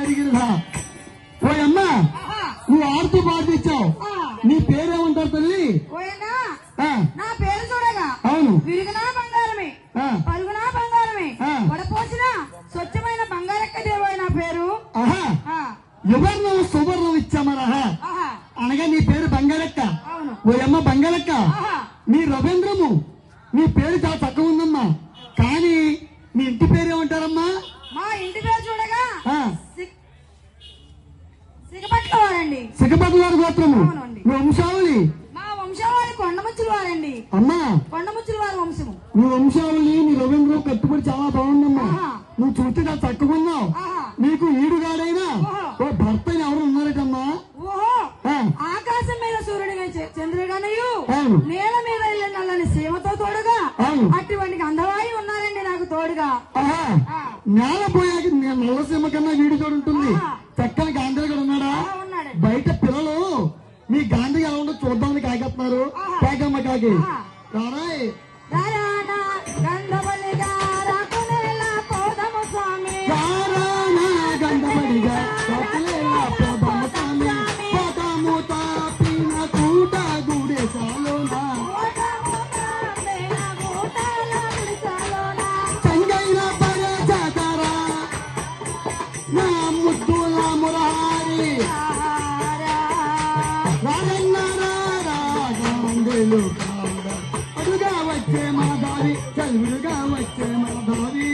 గిరిగిరిధ ఓయమ్మా నువ్వు ఆడుతూ పాట తెచ్చావు నీ పేరేమంటారు తల్లి నా పేరు చూడగా అవును విరిగినా బంగారమే పరుగునా బంగారమే వడపోసిన స్వచ్ఛమైన బంగారక్క దేవో నా పేరు ఎవరినో సువర్ణం ఇచ్చామరా అనగా నీ పేరు బంగారక్క ఓయమ్మ బంగారక్క నీ రవీంద్రము నీ పేరు చాలా తక్కువ ఉందమ్మా కానీ నీ ఇంటి పేరేమంటారమ్మా మా ఇంటి పేరు చూడగా సిగపట్ల వారండి సిగపట్ల వారి గోత్రము నీ వంశావళి మా వంశావళి కొండముచ్చుల వారండి అమ్మా కొండముచ్చుల వారి వంశము నీ వంశావళి నీ రవీంద్రం కట్టుబడి చాలా బాగుందమ్మా నువ్వు చూస్తే చాలా తక్కువ ఉన్నావు నీకు ఈడుగాడైనా ఓ భర్త ఎవరు ఉన్నారటమ్మా ఆకాశం మీద సూర్యుడిగా చంద్రుడిగానయ్యూ నేల మీద నల్లని సీమతో తోడుగా అటువంటి అందవాయి ఉన్నారండి నాకు తోడుగా నేల పోయాక నల్లసీమ కన్నా వీడి తోడు ఉంటుంది చక్కని గాంధీ కూడా ఉన్నాడా బయట పిల్లలు మీ గాంధీ ఎలా ఉండో చూద్దామని కాకెత్తున్నారు కాకమ్మ కాకి రారాయ్ గంధబడిగా చంగైన పరచాతారా నా ముద్దుల మురారి అడుగా వచ్చే మా దారి చల్విడుగా వచ్చే మా దారి